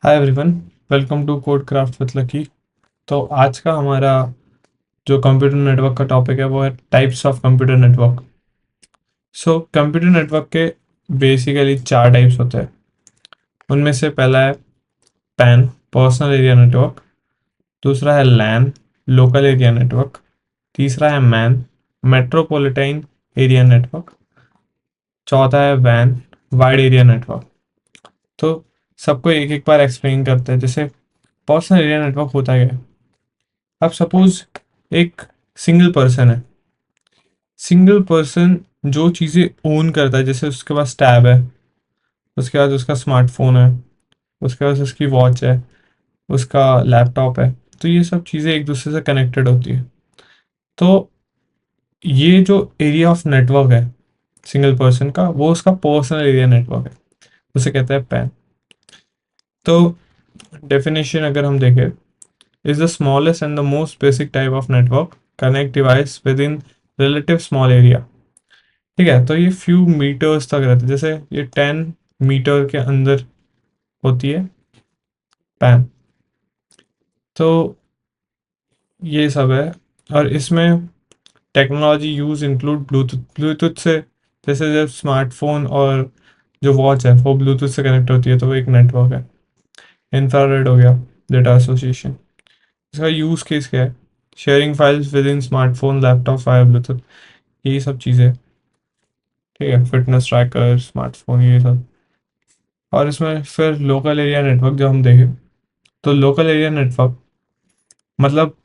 Hi everyone, welcome to code craft with Lucky. तो आज का हमारा जो कंप्यूटर नेटवर्क का टॉपिक है वो है types of computer network. So computer network के बेसिकली चार टाइप्स होते हैं। उनमें से पहला है पैन, पर्सनल एरिया नेटवर्क। दूसरा है लैन, लोकल एरिया नेटवर्क। तीसरा है मैन, मेट्रोपॉलिटन एरिया नेटवर्क। चौथा है वैन, वाइड एरिया नेटवर्क। तो सबको एक एक बार एक्सप्लेन करते हैं। जैसे पर्सनल एरिया नेटवर्क होता है, अब सपोज एक सिंगल पर्सन है। सिंगल पर्सन जो चीज़ें ओन करता है, जैसे उसके पास टैब है, उसके पास उसका स्मार्टफोन है, उसके पास उसकी वॉच है, उसका लैपटॉप है। तो ये सब चीज़ें एक दूसरे से कनेक्टेड होती है। तो ये जो एरिया ऑफ नेटवर्क है सिंगल पर्सन का, वो उसका पर्सनल एरिया नेटवर्क है, उसे कहते हैं पैन। तो डेफिनेशन अगर हम देखें, is the smallest and the most basic type of network connect device within relative small area। ठीक है, तो ये फ्यू मीटर्स तक रहता है। जैसे ये 10 मीटर के अंदर होती है पैन। तो ये सब है। और इसमें technology use include Bluetooth. Bluetooth से, जैसे जब स्मार्टफोन और जो वॉच है वो ब्लूटूथ से कनेक्ट होती है तो वो एक नेटवर्क है। इंफ्रारेड हो गया, डेटा एसोसिएशन। इसका यूज केस क्या है? Sharing files with in smartphone, laptop, via Bluetooth, यही सब चीज़ें। ठीक है, फिटनेस ट्रैकर, स्मार्टफोन, ये सब। और इसमें फिर लोकल एरिया नेटवर्क जब हम देखें, तो लोकल एरिया नेटवर्क मतलब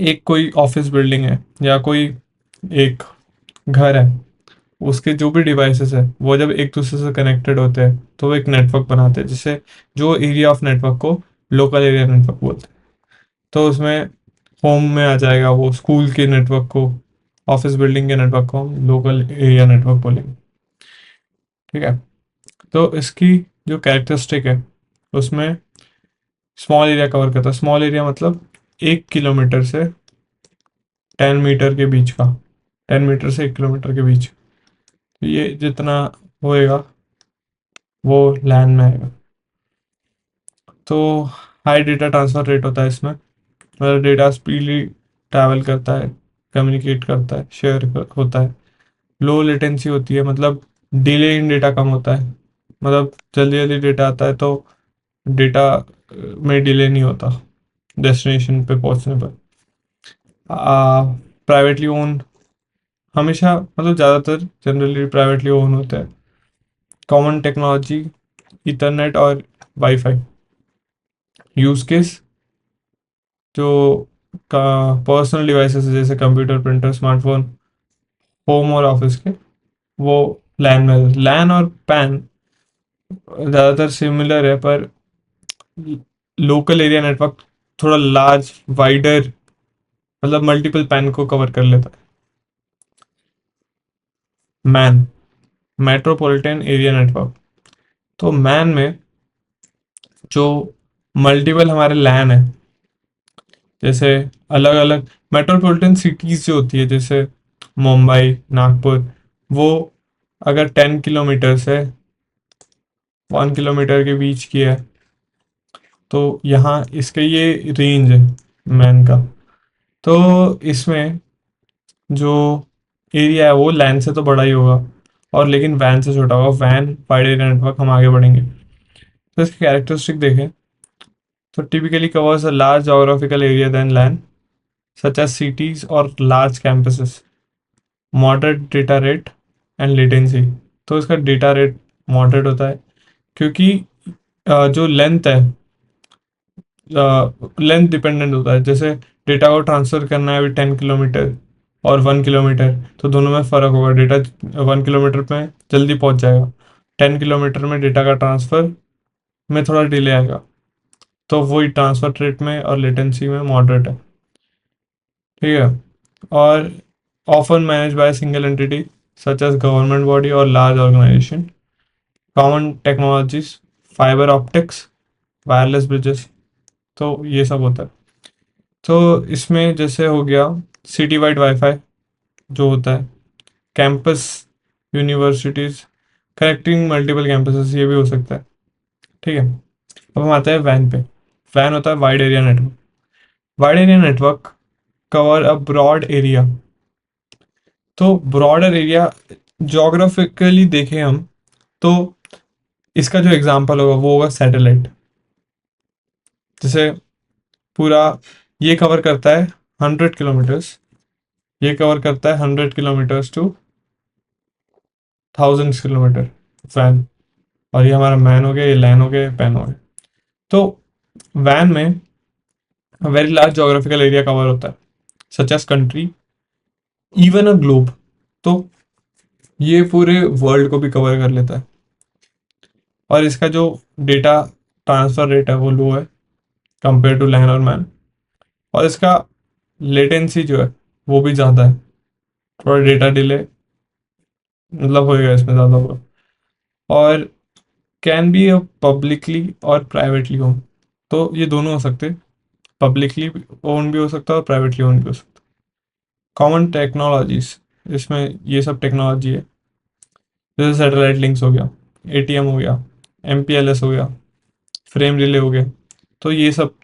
एक कोई ऑफिस बिल्डिंग है या कोई एक घर है, उसके जो भी डिवाइसेस है वो जब एक दूसरे से कनेक्टेड होते हैं तो वो एक नेटवर्क बनाते हैं, जिससे जो एरिया ऑफ नेटवर्क को लोकल एरिया नेटवर्क बोलते हैं। तो उसमें होम में आ जाएगा, वो स्कूल के नेटवर्क को, ऑफिस बिल्डिंग के नेटवर्क को हम लोकल एरिया नेटवर्क बोलेंगे। ठीक है, तो इसकी जो कैरेक्टरिस्टिक है उसमें स्मॉल एरिया कवर करता है। स्मॉल एरिया मतलब 1 किलोमीटर से 10 मीटर के बीच का, 10 मीटर से 1 किलोमीटर के बीच, तो ये जितना होएगा वो लैन में आएगा। तो हाई डेटा ट्रांसफर रेट होता है इसमें, मतलब डेटा स्पीडली ट्रैवल करता है, कम्युनिकेट करता है, होता है। लो लेटेंसी होती है, मतलब डिले इन डेटा कम होता है, मतलब जल्दी जल्दी डेटा आता है तो डेटा में डिले नहीं होता डेस्टिनेशन पे पहुंचने पर। प्राइवेटली ओन हमेशा, मतलब ज़्यादातर जनरली प्राइवेटली ओन होता है। कॉमन टेक्नोलॉजी, इथरनेट और वाईफाई। यूज केस जो का पर्सनल डिवाइसेस जैसे कंप्यूटर, प्रिंटर, स्मार्टफोन, होम और ऑफिस के, वो लैन में। लैन और पैन ज़्यादातर सिमिलर है, पर लोकल एरिया नेटवर्क थोड़ा लार्ज, वाइडर, मतलब मल्टीपल पैन को कवर कर लेता है। Man, metropolitan area network. तो मैन में जो मल्टीपल हमारे लैन है, जैसे अलग अलग मेट्रोपॉलिटन सिटीज़ जो होती है, जैसे मुंबई, नागपुर, वो अगर 10 किलोमीटर से 1 किलोमीटर के बीच की है तो यहाँ इसके ये रेंज है मैन का। तो इसमें जो एरिया है वो लैन से तो बड़ा ही होगा, और लेकिन वैन से छोटा होगा। वैन वाइड एरिया नेटवर्क हम आगे बढ़ेंगे। तो इसकी कैरेक्टरिस्टिक देखें तो typically covers a large geographical area than LAN, such as cities और large campuses. Moderate data rate and latency. तो इसका डेटा रेट मॉडरेट होता है, क्योंकि जो लेंथ है, लेंथ डिपेंडेंट होता है। जैसे डेटा को ट्रांसफ़र करना है अभी 10 किलोमीटर और 1 किलोमीटर, तो दोनों में फ़र्क होगा। डेटा 1 किलोमीटर में जल्दी पहुंच जाएगा, 10 किलोमीटर में डेटा का ट्रांसफ़र में थोड़ा डिले आएगा। तो वही ट्रांसफ़र रेट में और लेटेंसी में मॉडरेट है। ठीक है, और often managed by single entity such as government body और large organisation. Common technologies, fibre optics, wireless bridges. तो ये सब होता है। तो इसमें जैसे हो गया सिटी वाइड वाईफाई जो होता है, campus, universities, connecting multiple campuses, ये भी हो सकता है। ठीक है, अब हम आते हैं वैन पे। वैन होता है wide area network. Wide area network cover a broad area. तो ब्रॉडर एरिया जोग्राफिकली देखें हम, तो इसका जो एग्जांपल होगा वो होगा सैटेलाइट। जैसे पूरा ये कवर करता है 100 किलोमीटर्स, ये कवर करता है 100 किलोमीटर्स टू 1000 किलोमीटर वैन। और ये हमारा मैन हो गया, ये लैन हो गया, ये पैन हो गया। तो वैन में very large geographical area cover होता है, such as country, even a globe. तो ये पूरे वर्ल्ड को भी कवर कर लेता है। और इसका जो डेटा ट्रांसफर रेट है वो लो है कंपेयर टू लैन और मैन। और इसका लेटेंसी जो है वो भी ज़्यादा है, थोड़ा डेटा डिले मतलब होएगा इसमें ज़्यादा होगा। और कैन बी पब्लिकली और प्राइवेटली ओन। तो ये दोनों हो सकते हैं, पब्लिकली ओन भी हो सकता है और प्राइवेटली ओन भी हो सकता है। कॉमन टेक्नोलॉजीज, इसमें ये सब टेक्नोलॉजी है, जैसे सैटेलाइट लिंक्स हो गया, एटीएम हो गया, एमपीएलएस हो गया, फ्रेम रिले हो गया। तो ये सब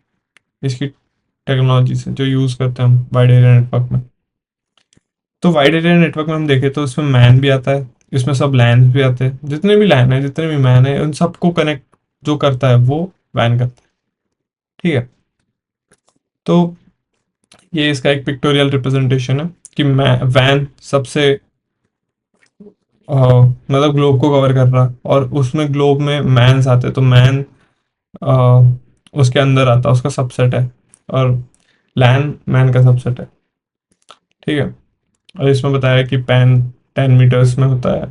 इसकी टेक्नोलॉजीज है जो यूज़ करते हैं हम वाइड एरिया नेटवर्क में। तो वाइड एरिया नेटवर्क में हम देखें तो इसमें मैन भी आता है, इसमें सब लैन भी आते हैं, जितने भी लैन है जितने भी मैन है उन सबको कनेक्ट जो करता है वो वैन करता है। ठीक है। तो ये इसका एक पिक्टोरियल रिप्रेजेंटेशन है कि वैन सबसे मतलब ग्लोब को कवर कर रहा है, और उसमें ग्लोब में मैन्स आते हैं, तो मैन उसके अंदर आता है, उसका सबसेट है। और लैन मैन का सबसेट है। ठीक है। और इसमें बताया कि पैन 10 मीटर्स में होता है,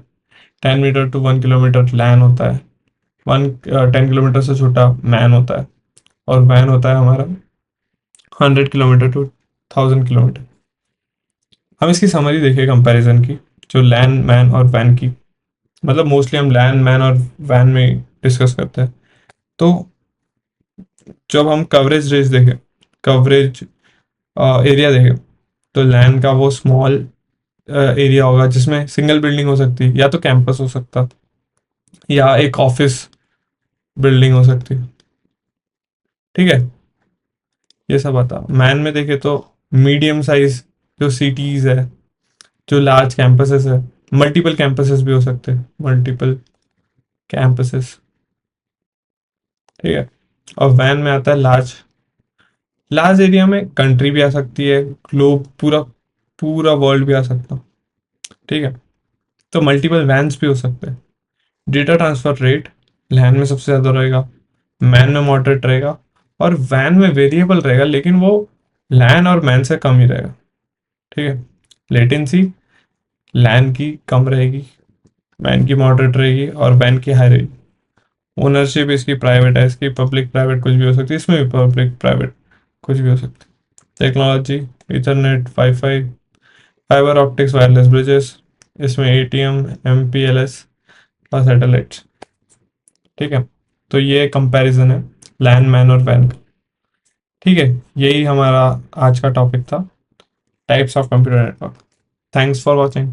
10 मीटर टू 1 किलोमीटर लैन होता है, 10 किलोमीटर से छोटा मैन होता है, और वैन होता है हमारा 100 किलोमीटर टू 1000 किलोमीटर। हम इसकी समरी देखिए कंपैरिजन की, जो लैन मैन और वैन की, मतलब मोस्टली हम लैन मैन और वैन में डिस्कस करते हैं। तो जब हम कवरेज रेस देखें, कवरेज एरिया देखें, तो लैन का वो स्मॉल एरिया होगा जिसमें सिंगल बिल्डिंग हो सकती है, या तो कैंपस हो सकता, या एक ऑफिस बिल्डिंग हो सकती। ठीक है। ये सब आता। मैन में देखे तो मीडियम साइज जो सिटीज है, जो लार्ज कैंपसेस है, मल्टीपल कैंपसेस भी हो सकते हैं, मल्टीपल कैंपसेस। ठीक है। और वैन में आता है लार्ज, लार्ज एरिया में कंट्री भी आ सकती है, ग्लोब पूरा पूरा वर्ल्ड भी आ सकता। ठीक है। तो मल्टीपल वैन्स भी हो सकते हैं। डेटा ट्रांसफर रेट लैन में सबसे ज़्यादा रहेगा, मैन में मॉडरेट रहेगा, और वैन में वेरिएबल रहेगा, लेकिन वो लैन और मैन से कम ही रहेगा। ठीक है। लेटेंसी लैन की कम रहेगी, मैन की मॉडरेट रहेगी, और वैन की हाई रहेगी। ओनरशिप इसकी प्राइवेट है, इसकी पब्लिक प्राइवेट कुछ भी हो सकती है, इसमें भी पब्लिक प्राइवेट कुछ भी हो सकती है। Technology Ethernet, wifi, fibre optics, wireless bridges, इसमें एटीएम, एमपीएलएस और सैटेलाइट्स। ठीक है। तो ये कंपैरिजन है लैन मैन और वैन का। ठीक है। यही हमारा आज का टॉपिक था, types of computer network. Thanks for watching.